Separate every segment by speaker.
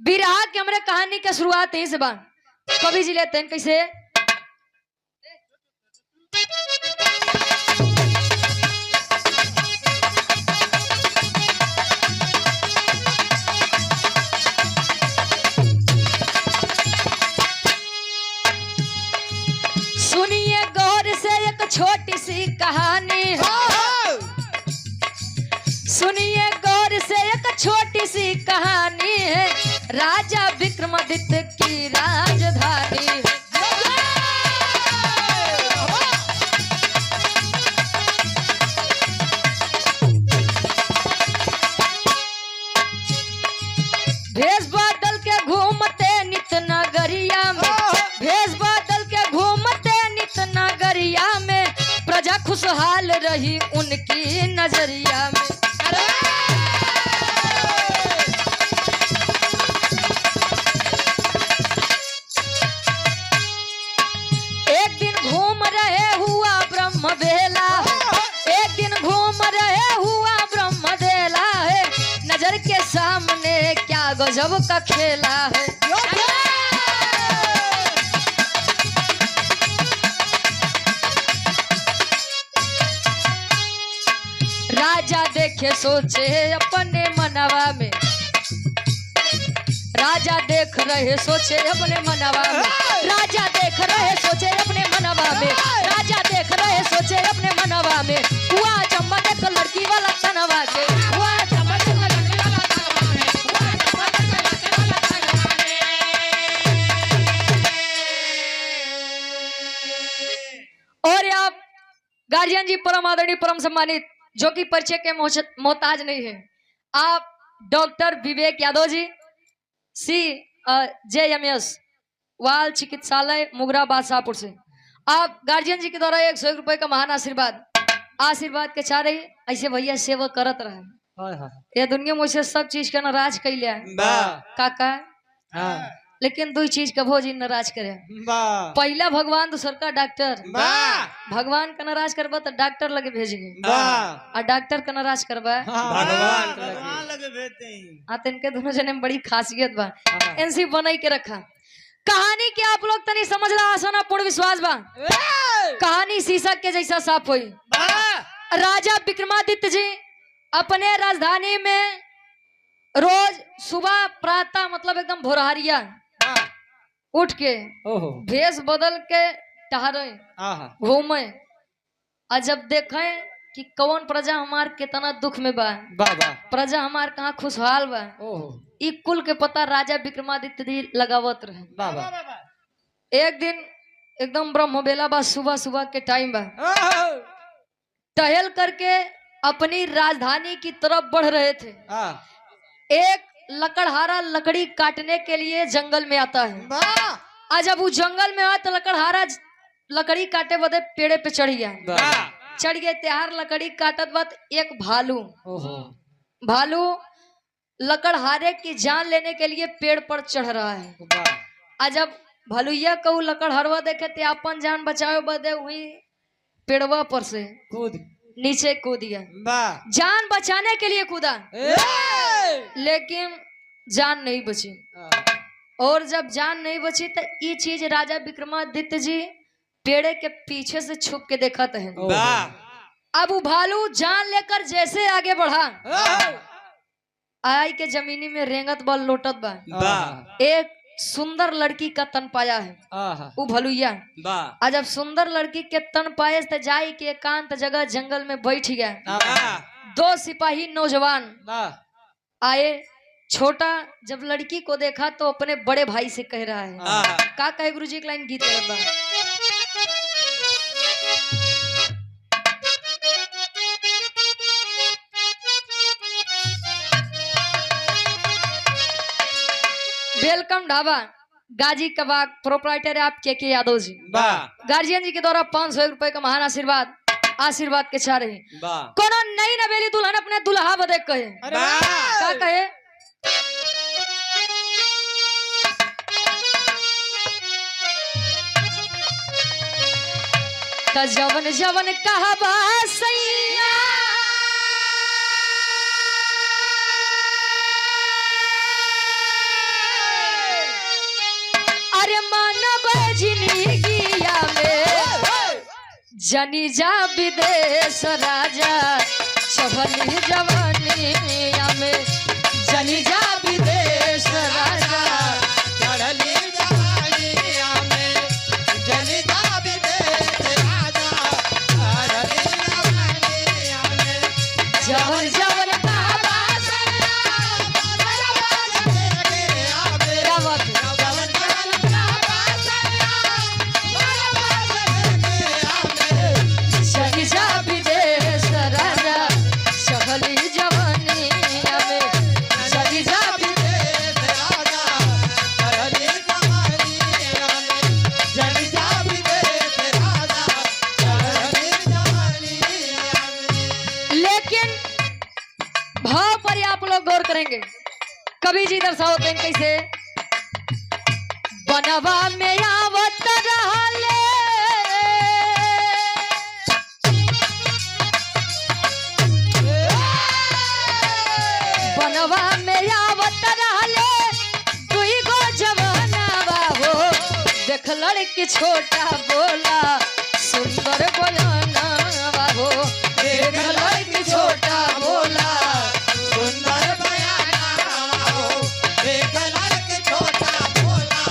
Speaker 1: बिरहा के हमरे कहानी के शुरुआत यहीं से बा। कवि जी लेते हैं कैसे। सुनिए गौर से एक छोटी सी कहानी है। सुनिए गौर से एक छोटी सी कहानी है। राजा विक्रमादित्य की राजधानी है। भेष बदल के घूमते नित नगरिया में। भेष बदल के घूमते नित नगरिया में। प्रजा खुशहाल रही उनकी नजरिया में। एक दिन घूम रहे हुआ ब्रह्म बेला। एक दिन घूम रहे हुआ ब्रह्म बेला है। नजर के सामने क्या गजब का खेला है। राजा देखे सोचे अपने मनवा में। राजा देख रहे सोचे अपने मनवा में। राजा देख रहे सोचे अपने मनवा में। राजा देख रहे सोचे अपने मनवा में। हुआ चम्मच एक लड़की वाला तनवा के। हुआ चम्मच एक लड़की वाला तनवा में। हुआ चम्मच एक लड़की वाला तनवा में। और आप गार्जियन जी परम आदरणीय परम सम्मानित जो कि परिचय के मोहताज नहीं है, आप डॉक्टर विवेक यादव जी CJMS वाल चिकित्सालय मुगरा बादशाहपुर से आप गार्जियन जी के द्वारा 101 रुपए का महान आशीर्वाद के चाह रही। ऐसे भैया सेवा करत रहे। ये दुनिया मुझसे सब चीज का नाराज कैले काका। लेकिन दो चीज का भोजी नाराज करे। पहला भगवान दूसर का डॉक्टर। भगवान का नाराज करबा तो डॉक्टर लगे भेजेंगे और डॉक्टर का नाराज करबा
Speaker 2: भगवान लगे भेजते हैं।
Speaker 1: इनके दोनों जने में बड़ी खासियत बा। एनसी बनाई के रखा। कहानी के आप लोग तनी समझ ला आसाना पूर्ण विश्वास बा। कहानी शीशक के जैसा साफ हुई। राजा विक्रमादित्य जी अपने राजधानी में रोज सुबह प्रातः मतलब एकदम भोरहरिया उठ के भेष बदल के टहरे घूमे और जब देखे कि कौन प्रजा हमार कितना दुख में बा। प्रजा हमार कहाँ खुशहाल बा। ई कुल के पता राजा विक्रमादित्य जी लगावत रहे। एक दिन एकदम ब्रह्म बेला बा, सुबह सुबह के टाइम बा। टहल करके अपनी राजधानी की तरफ बढ़ रहे थे। एक लकड़हारा लकड़ी काटने के लिए जंगल में आता है। आज जब वो जंगल में आया तो लकड़हारा लकड़ी काटे बदे पेड़े पे चढ़ गया। चढ़ गए त्यार लकड़ी काटत बाद एक भालू लकड़हारे की जान लेने के लिए पेड़ पर चढ़ रहा है। आज जब भालुया को लकड़हरवा देखे ते अपन जान बचावे बदे हुई पेड़वा पर से नीचे कूद गया। जान बचाने के लिए कूदा लेकिन जान नहीं बची। और जब जान नहीं बची तो ये चीज राजा विक्रमादित्य जी पेड़े के पीछे से छुप के देखा है। अब वो भालू जान लेकर जैसे आगे बढ़ा आई के जमीनी में रेंगत बा लोटत बा। एक सुंदर लड़की का तन पाया है वो भलुया। आज जब सुंदर लड़की के तन पाए तो जाई के एकांत जगह जंगल में बैठ गया। दो सिपाही नौजवान आए। छोटा जब लड़की को देखा तो अपने बड़े भाई से कह रहा है का कहे गुरुजी एक लाइन गीत बा। वेलकम ढाबा गाजी कबाब प्रोपराइटर आप के यादव जी गार्जियन जी के द्वारा 500 रुपए का महान आशीर्वाद के चाह रही। कोनो नई नवेली दुल्हन अपने दुल्हा बदे कहे का कहे। जवन जवन कहबा सैया जनी जा विदेश राजा चढ़ली जवानिया में जनी जा विदेश राजा
Speaker 2: चढ़ली जवानिया में जनी जा विदेश राजा चढ़ली जवानिया में
Speaker 1: जवन जवन बाबा क्या बात है? जनी जा विदेश राजा चढ़ली जवानिया में जनी जा विदेश लेकिन भाव पर आप लोग गौर करेंगे। कभी जी दर्शाओ तो कैसे बनवा में आवत रहले बनवा में आवत रहले दुई गो जवानवा हो देख लड़की छोटा बोला सुंदर बयानवा हो देख लड़की छोटा बोला
Speaker 2: सुंदर बयाना हो देख लड़के छोटा बोला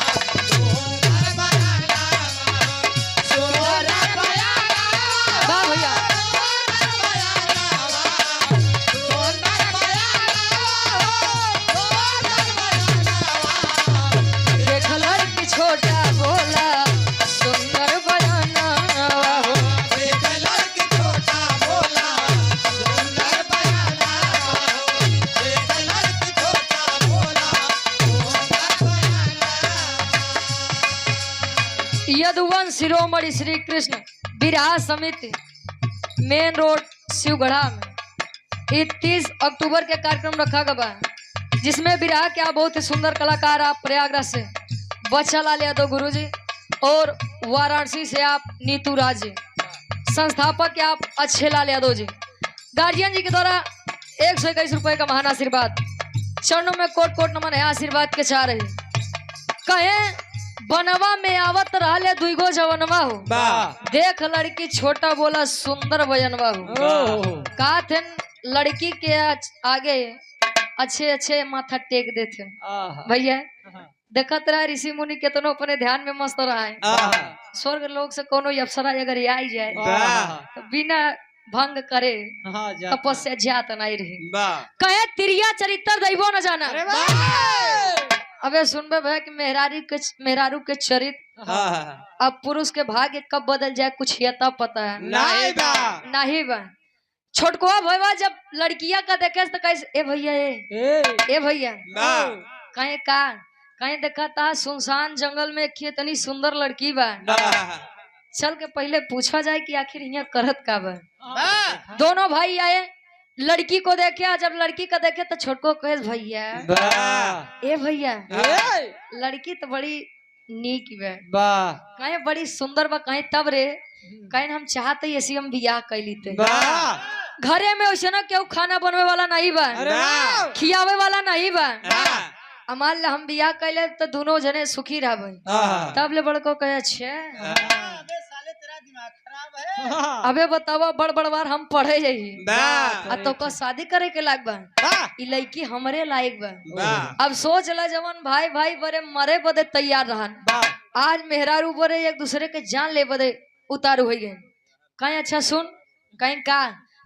Speaker 2: सुंदर बयाना सुंदर बयाना
Speaker 1: वाह भैया देख लड़की छोटा बोला सुंदर बयानवा हो यदुवंश शिरोमणि श्री कृष्ण विराह समिति मेन रोड शिवगढ़ा में 30 अक्टूबर के कार्यक्रम रखा गया है जिसमें विराह के आप बहुत ही सुंदर कलाकार आप प्रयागराज से बच्चा लाल यादव गुरुजी और वाराणसी से आप नीतू राज जी संस्थापक आप अच्छे लाल यादव जी गार्जियन जी के द्वारा 121 रुपए का महान आशीर्वाद चरणों में कोट कोट नमन है आशीर्वाद के चाह रही कहे बनवा में आवत रहले दुईगो जवनवा हो देख लड़की छोटा बोला सुंदर बयनवा हो का थे लड़की के आगे अच्छे अच्छे माथा टेक देते भैया देखत रहा ऋषि मुनि केतनो अपने ध्यान में मस्त रहा है स्वर्ग लोक से कोनो अप्सरा अगर आई जाए तो बिना भंग करे तपस्या जात नहीं रही कहे तिरिया चरित्र दैवो न जाना अबे सुनबे भाई कि मेहरारू के चरित्र अब पुरुष के भाग्य कब बदल जाए कुछ ये तब पता है नहीं बा छोटकुआ भैया जब लड़किया का देखे तो कैसे ए भैया ए भैया कहीं का कहीं देखा था सुनसान जंगल में कितनी सुंदर लड़की बा चल के पहले पूछा जाए कि आखिर यहाँ करत का बा दोनों भाई आए लड़की को देखे जब लड़की का देखे तो छोटको कहे भैया ए भैया लड़की तो बड़ी नीक बा कहीं बड़ी सुंदर बा कहीं तब रे कहीं हम चाहते ऐसी हम बियाह कैली थे घरे में वैसे ना क्यों खाना बनवे वाला नहीं बा खियावे वाला नहीं बा मान ला हम बियाह कैले तो दोनों जने सुखी रह तब ले बड़को कहे अच्छे अबे बतावा बड़ बड़ बार हम पढ़े जाइए तो का शादी करे के लायक बा ई लड़की हमरे लायक बा अब सोच ला जवन भाई भाई बड़े मरे बदे तैयार रहन आज मेहरारू बड़े एक दूसरे के जान ले बदे उतारू हो गए कहीं अच्छा सुन कहीं का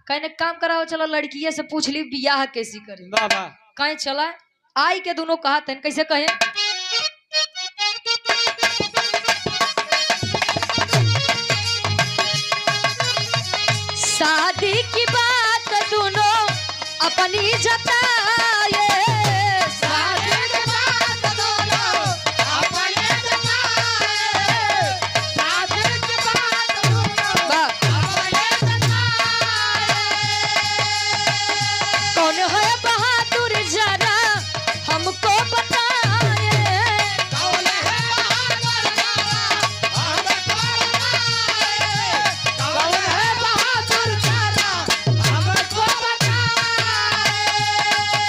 Speaker 1: कहीं काम कराओ चलो लड़किये से पूछ ली बियाह कैसी करे कहीं चला आई के दोनों कहा थे कैसे कहे शादी की बात दोनों अपनी जताए शादी की बात दोनों अपनी जताए शादी की बात दोनों अपनी जताए कौन है बहादुर जरा हमको बताए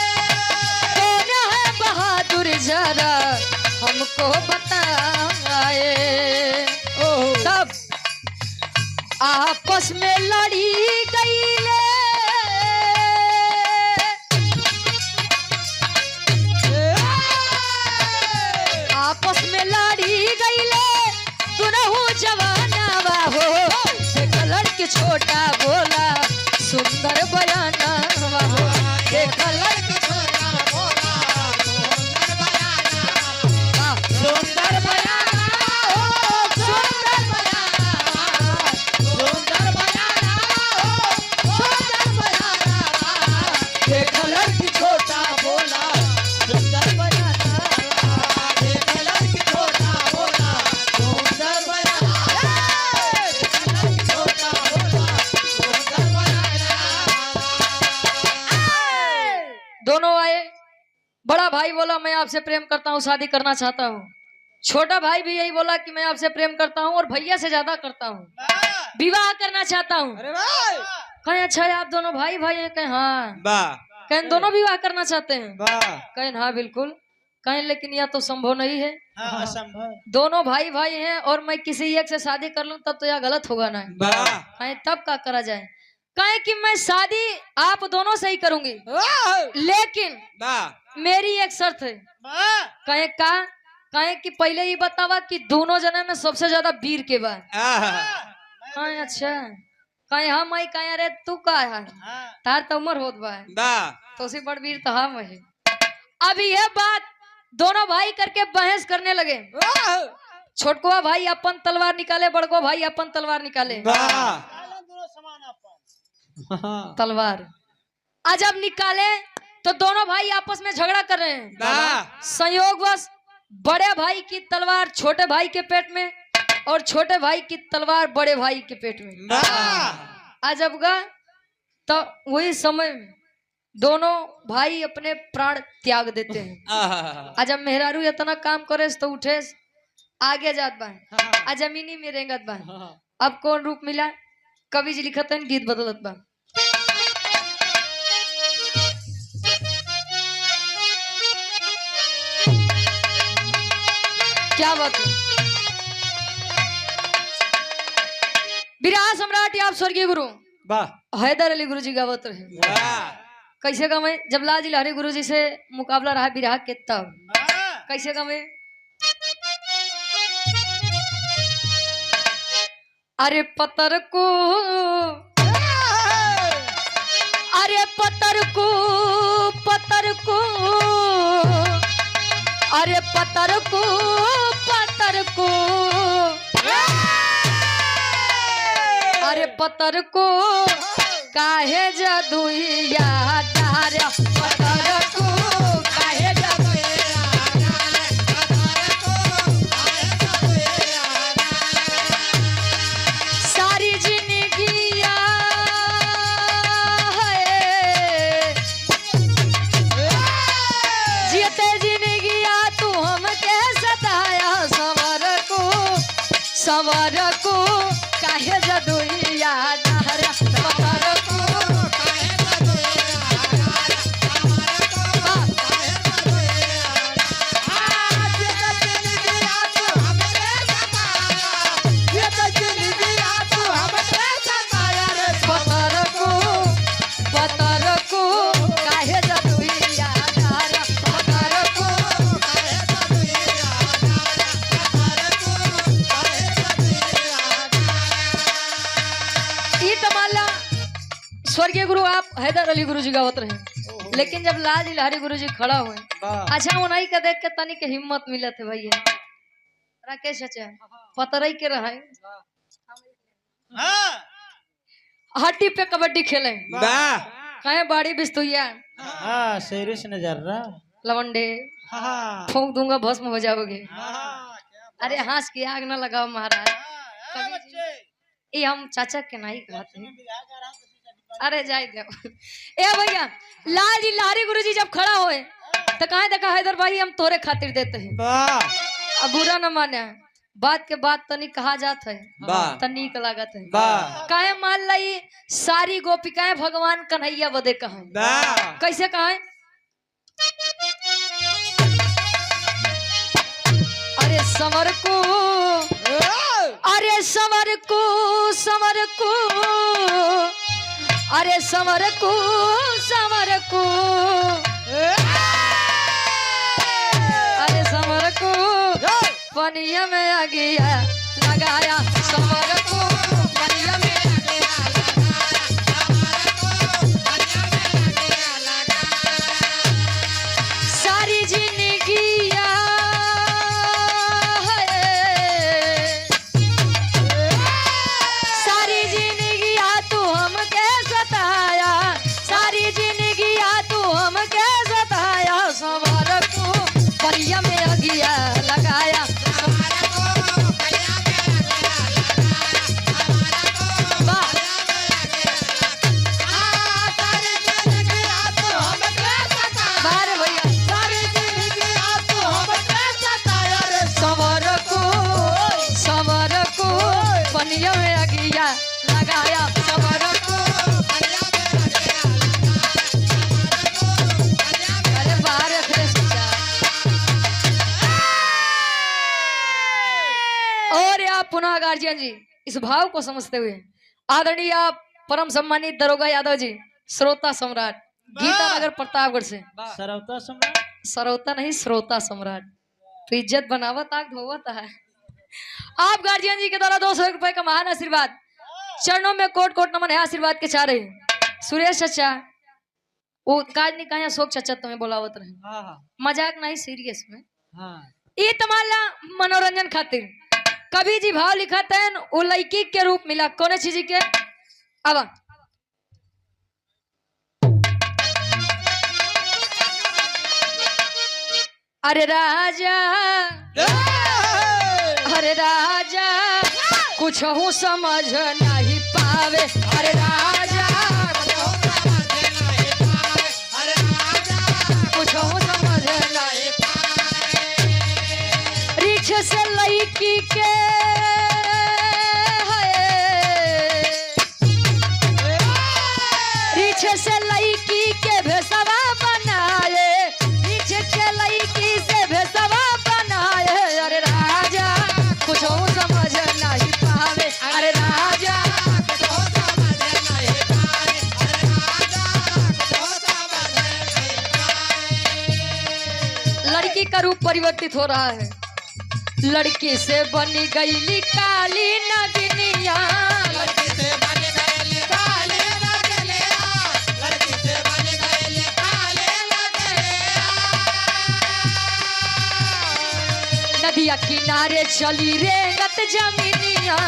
Speaker 1: कौन है बहादुर जरा हमको बताए तब आपस में लड़ी गईले आपस में लड़ी गईले दुनहु जवानावा हो देखा लड़के छोटा बोला सुंदर बयानावा हो देखा लड़के
Speaker 2: छोटा बोला सुंदर बयाना हो सुंदर बयाना सुंदर बयाना हो सुंदर बयाना देखा लड़की छोटा बोला सुंदर बयाना देखा लड़की छोटा बोला सुंदर बयाना देखा लड़की छोटा बोला सुंदर बयाना।
Speaker 1: दोनों आए। बड़ा भाई बोला मैं आपसे प्रेम करता हूँ, शादी करना चाहता हूँ। छोटा भाई भी यही बोला कि मैं आपसे प्रेम करता हूँ और भैया से ज्यादा करता हूँ, विवाह करना चाहता हूँ।
Speaker 2: अरे भाई
Speaker 1: कहें अच्छा है आप दोनों भाई भाई हैं? कहें हाँ।
Speaker 2: वाह
Speaker 1: कहें दोनों विवाह करना चाहते हैं?
Speaker 2: वाह
Speaker 1: कहें हाँ बिल्कुल। कहें लेकिन यह तो संभव नहीं है,
Speaker 2: हाँ असंभव
Speaker 1: दोनों भाई भाई हैं और मैं किसी एक से शादी कर लूं तब तो यह गलत होगा ना।
Speaker 2: वाह
Speaker 1: कहें तब क्या करा जाए? कहें कि मैं शादी आप दोनों से ही करूंगी लेकिन
Speaker 2: वाह
Speaker 1: मेरी एक शर्त है। कहें का? कहें कि पहले ही बतावा कि दोनों जने में सबसे ज्यादा वीर के बाद। कहें अच्छा। कहें हाँ माई। कहें अरे तू का है तार तो उम्र होत बा तो उसी बड़ वीर तो हम है। अब यह बात दोनों भाई करके बहस करने लगे। छोटकुआ भाई अपन तलवार निकाले, बड़को भाई अपन तलवार निकाले। तलवार आज जब निकाले तो दोनों भाई आपस में झगड़ा कर रहे हैं। संयोगवश बड़े भाई की तलवार छोटे भाई के पेट में और छोटे भाई की तलवार बड़े भाई के पेट में। आज जब गा तो वही समय में दोनों भाई अपने प्राण त्याग देते हैं। आज जब मेहरारू इतना काम करे तो उठे आगे जात बा, आज जमीनी में रेंगत बा। अब कौन रूप मिला? कवि जी लिखत है, गीत बदलत बा। क्या बात है? बिरहा सम्राट आप स्वर्गीय गुरु हैदर अली गुरु जी गावत रहे। कैसे गवे? जब लाल जी लहरी गुरु जी से मुकाबला रहा बिरहा के तब कैसे गवे? अरे पतर को अरे पतर को पतर को अरे पतर को पतर को अरे पतर को काहे जदुइया डारे पतर को काहे जदुइया डारे पतर को काहे जदुइया सारी जिंदगिया है जीते जिंदगिया तू हमके सताया सवर को काहे जदुइया डारे पतर को काहे जदुइया डारे सवर को काहे जदुइया आज जिंदगिया तू हमके सताया ये तो जिंदगिया तू हमके सताया रे पतर को काहे जदुइया डारे पतर को काहे जदुइया डारे पतर को काहे जदुइया ई तमाला स्वर्गीय गुरु आप हैदर अली गुरु जी गावत रहे। लेकिन जब लाल जी लहरी गुरु जी खड़ा हुए, अच्छा उन्हीं का देख के तनी के हिम्मत मिलत है भैया। राकेश चाचा पतरई के रहे हड्डी पे कबड्डी खेले कहे बाड़ी बिस्तुइया
Speaker 2: शेर से नजर रहा
Speaker 1: लवंडे फूंक दूंगा भस्म हो जाओगे। अरे हंस के आग न लगाओ महाराज, ये हम चाचा के नहीं कहते हैं। अरे जाए दो ए भैया। लाल जी लहरी गुरु जी जब खड़ा होए तो कहे देखा हैदर भाई हम तोरे खातिर देते हैं, अब बुरा न माने बात के बात तनी कहा जात है तनिक लागत है। कहे मान ली सारी गोपिकाएं भगवान कन्हैया बदे कहे कैसे कहे? अरे समर को अरे संवर को अरे संवर को अरे संवर को पनिया में आ गया लगाया संवर को पनिया में सारी जिंदगिया सारी जिंदगिया तू हमके सताया सारी जिंदगिया तू हमके सताया संवर को पनिया में आ गया लगाया पनिया में आ गया लगाया संवर को अरे बाहर रखे और आप पुनः गार्जियन जी इस भाव को समझते हुए आदरणीय आप परम सम्मानित दरोगा यादव जी श्रोता सम्राट गीता नगर प्रतापगढ़ से
Speaker 2: सरौता सम्राट
Speaker 1: सरौता नहीं श्रोता सम्राट तो इज्जत बनावत आग धोवत है आप गार्जियन जी के द्वारा 200 रुपए का महान आशीर्वाद चरणों में कोट कोट नमन है आशीर्वाद के चाह रहे सुरेश चाचा वो काज नहीं कहा शोक चाचा तुम्हें बोलावत रहे मजाक नहीं सीरियस में ये तुम्हारा मनोरंजन खातिर कभी जी भाव लिखा तैन वो लड़की के रूप मिला कौन चीज के अब अरे राजा अरे राजा कुछ हूँ समझ नहीं पावे अरे राजा कुछ हूँ समझ नहीं पावे रिक्श से लड़की के रिक्श से लड़की के भेसवा बनाए रिक्श के लड़की से भेसवा बनाए अरे राजा कुछ समझ नहीं पावे अरे राजा लड़की का रूप परिवर्तित हो रहा है लड़की से बनी गईली काली नगनिया लड़की से बनी गईली काली नगनिया लड़की से बनी गईली काली नगनिया नदिया किनारे चली रेंगत जमीनिया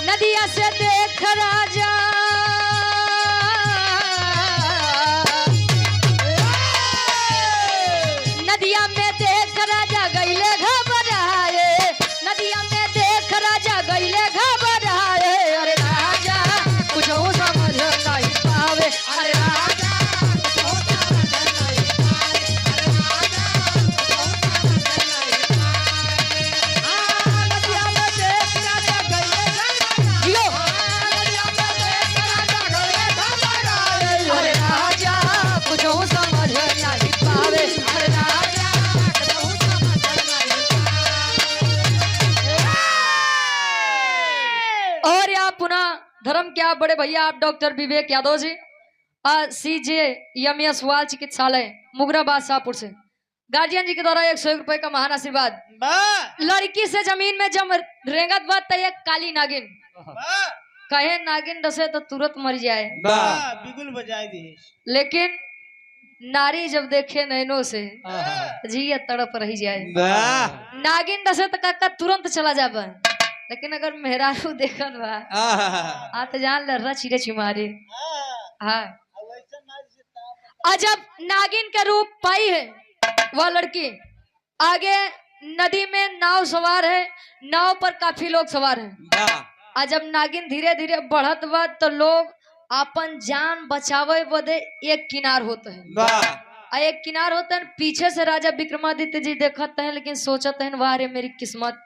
Speaker 1: नदिया से देख राजा नदिया में देख राजा गईले घबराए नदिया में देख राजा गईले घबराए अरे राजा कुछ समझ नहीं पावे अरे राजा धर्म के आप बड़े भैया आप डॉक्टर विवेक यादव जी CJMS वाल चिकित्सालय मुगराबाद शाहपुर से गार्जियन जी के द्वारा 100 रुपए का महान आशीर्वाद लड़की से जमीन में जब रेंगत बात तो एक काली नागिन कहे नागिन डसे तो तुरंत मर जाए
Speaker 2: बिगुल बजाए दी
Speaker 1: लेकिन नारी जब देखे नैनों से जी तड़प रही जाए नागिन डसे तो काका तुरंत चला जाबा लेकिन अगर मेहरारू देखल बा तो जान लर्रा चिड़े चिमारे हाँ जब नागिन का रूप पाई है वह लड़की आगे नदी में नाव सवार है नाव पर काफी लोग सवार हैं जब नागिन धीरे धीरे बढ़त बा तो लोग अपन जान बचावे बदे एक किनार होते हैं एक किनार होते हैं पीछे से राजा विक्रमादित्य जी देखते हैं लेकिन सोचते हैं वाह रे मेरी किस्मत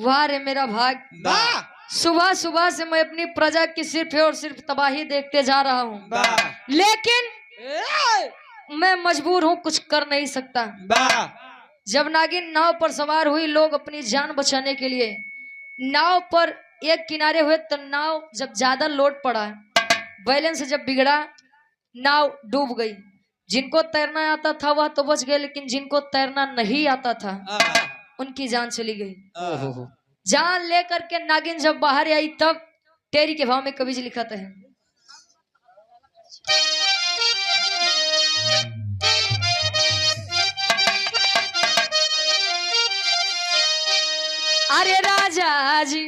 Speaker 1: वाह रे मेरा भाग सुबह सुबह से मैं अपनी प्रजा की सिर्फ और सिर्फ तबाही देखते जा रहा हूँ, लेकिन मैं मजबूर हूँ, कुछ कर नहीं सकता। जब नागिन नाव पर सवार हुई, लोग अपनी जान बचाने के लिए नाव पर एक किनारे हुए, तो नाव जब ज्यादा लोड पड़ा, बैलेंस जब बिगड़ा, नाव डूब गई। जिनको तैरना आता था वह तो बच गए, लेकिन जिनको तैरना नहीं आता था उनकी जान चली गई। जान लेकर के नागिन जब बाहर आई, तब टेरी के भाव में कवि जी लिखा है, अरे राजा जी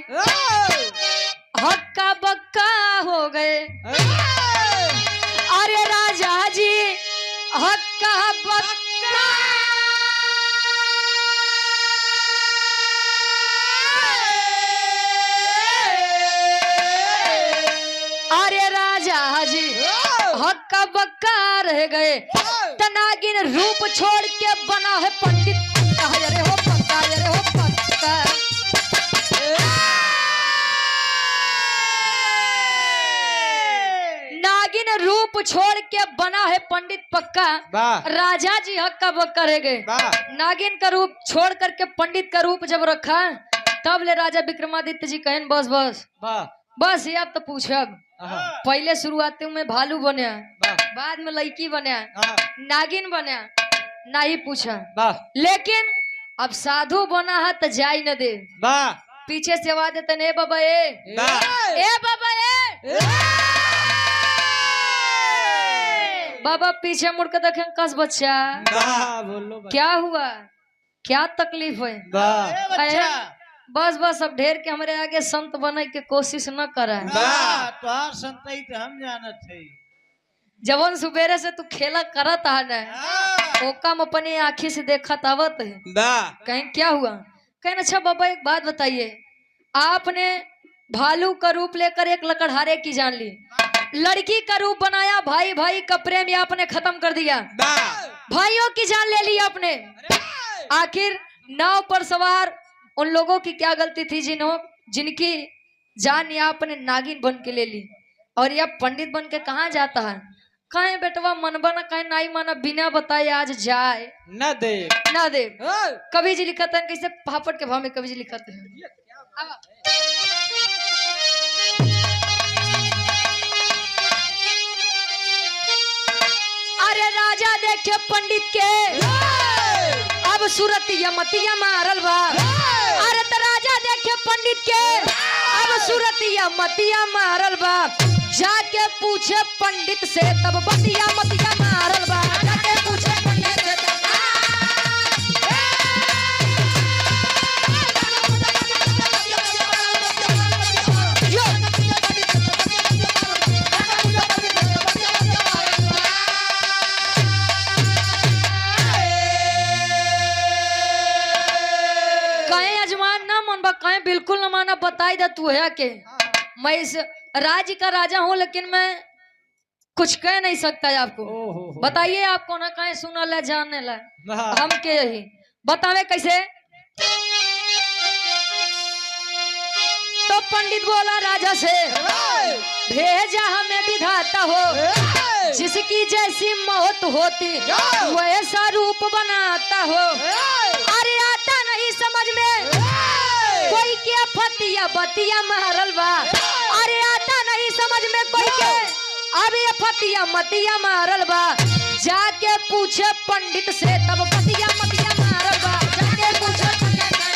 Speaker 1: हक्का बक्का हो गए, अरे राजा जी हक्का बक्का, अरे राजा जी हक्का बक्का रह गए। तनागिन रूप छोड़ के बना है पंडित, अरे हो पक्का, अरे हो पक्का। नागिन रूप छोड़ के बना है पंडित पक्का, राजा जी हक्का बक्का रह गए। नागिन का रूप छोड़ करके पंडित का रूप जब रखा, तब ले राजा विक्रमादित्य जी कहें बस बस बस ये अब तो पूछब। पहले शुरुआती में भालू बने, बाद में लड़की बने, नागिन बने, नहीं पूछा, लेकिन अब साधु बना है तो जाई न दे। पीछे से आवाज देते ने बाबा ए बाबा ए बाबा पीछे मुड़ के देखें, कस बच्चा क्या हुआ, क्या तकलीफ है? बस बस अब ढेर के हमारे आगे संत बने के कोशिश न करे।
Speaker 2: संत तो हम जानत थे,
Speaker 1: जवन सुबेरे से तू खेला करत है न, ओकम अपनी आँखी से देखा आवत है। कहीं क्या हुआ? कहीं अच्छा बाबा एक बात बताइए, आपने भालू का रूप लेकर एक लकड़हारे की जान ली, लड़की का रूप बनाया, भाई भाई का प्रेम आपने खत्म कर दिया, भाइयों की जान ले ली आपने। आखिर नाव पर सवार उन लोगों की क्या गलती थी जिनकी जान या आपने नागिन बन के ले ली, और यह पंडित बन के कहाँ जाता है? कहे बेटवा मनबा न कहे नाई माना, बिना बताए आज जाए
Speaker 2: न दे।
Speaker 1: कवि जी लिखते हैं कैसे, पापड़ के भाव में कवि जी लिखते हैं, अरे राजा देखे पंडित के अब सूरतिया मतिया मारल बा, अरे तो राजा देखे पंडित के अब सूरतिया मतिया मारल बा, जाके पूछे पंडित से तब बतिया मतिया मारल बा, जाके पूछे पंडित से कहे अजमान ना मन बा, कहे बिल्कुल न माना, बताई दा तू है के मैं इस राज्य का राजा हूँ, लेकिन मैं कुछ कह नहीं सकता है आपको। बताइए आपको ना कहे सुना ला जानने ला, हम के यही बतावे कैसे। तो पंडित बोला राजा से, भेजा हमें विधाता हो, जिसकी जैसी मौत होती वैसा रूप बनाता हो, अरे आता नहीं समझ में कोई क्या फतिया बतिया मारल बा, अरे आता नहीं समझ में कोई के अब ये फतिया मतिया मारल बा, जाके पूछे पंडित से तब फतिया मतिया मारल बा, जाके पूछे पंडित से।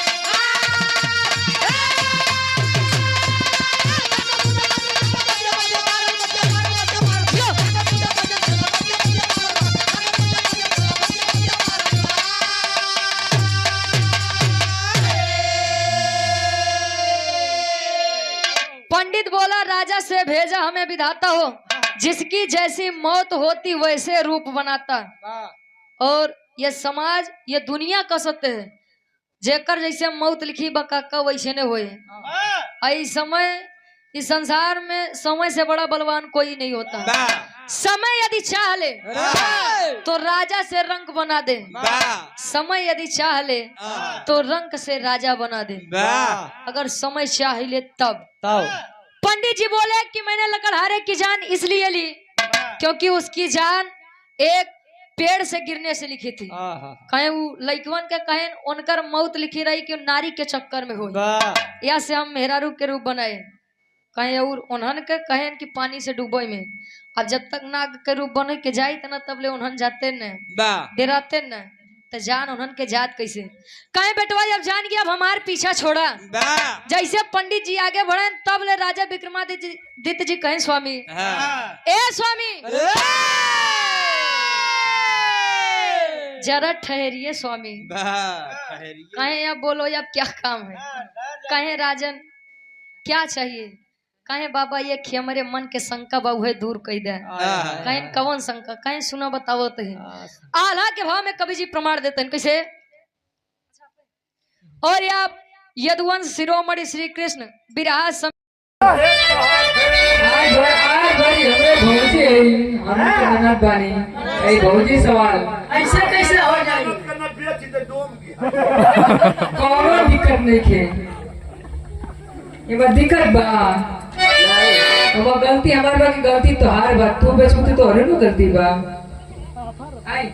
Speaker 1: पंडित बोला राजा से, भेजा हमें विधाता हो, जिसकी जैसी मौत होती वैसे रूप बनाता, और ये समाज ये दुनिया का सत्य है, जेकर जैसे मौत लिखी बकाका वैसे ने होए। आई समय इस संसार में समय से बड़ा बलवान कोई नहीं होता, समय यदि चाह ले तो राजा से रंग बना दे, समय यदि चाह ले तो रंग से राजा बना दे, अगर समय चाह ले तब। पंडित जी बोले कि मैंने लकड़हारे की जान इसलिए ली क्योंकि उसकी जान एक पेड़ से गिरने से लिखी थी। कहे वो लइकवन के कहे उनकर मौत लिखी रही कि नारी के चक्कर में हो, या से हम मेहरारू के रूप बनाए कहे, और उन्हन के कहे कि पानी से डूबे में। अब जब तक नाग के रूप बने के जाए तना तब ले उन्हन जाते न डराते न, तो जान उन्हन के जात कैसे। कहे बेटवा जब जान गया अब हमार पीछा छोड़ा, जैसे पंडित जी आगे बढ़े तब ले राजा विक्रमादित्य जी कहे स्वामी ए स्वामी जरा ठहरिए स्वामी। कहे अब बोलो अब क्या काम है। कहे राजन क्या चाहिए। कहे बाबा ये कि हमारे मन के शंका बा उहे दूर कह दे। कहे कौन शंका। कहे सुनो बताओ तो आल्हा के भाव में कवि जी प्रमाण देते हैं कैसे। और आप यदुवंश शिरोमणि श्री कृष्ण विराह
Speaker 3: भौजी सवाल
Speaker 4: ऐसा कैसे हो जाएगी।
Speaker 3: कौनो दिक्कत नहीं खे, ये दिक्कत बा अब गलती हमार बा की गलती तोहार बा, तू बेचू तो हरे नु गलती बा। आई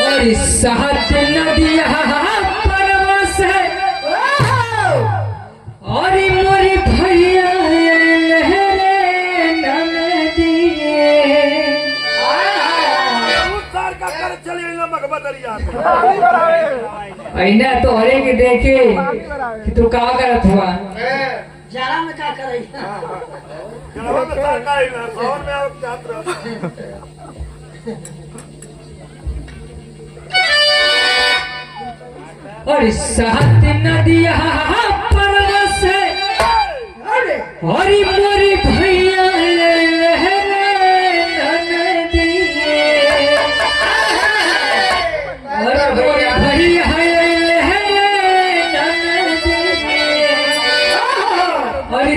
Speaker 3: और सहत नदिया परवश और मोरी भैया ऐना तो हरे के देखे कि तू का करत हुआ
Speaker 4: जाड़ा में क्या करे।
Speaker 3: और सहत नदिया परवश और मोरी भैया और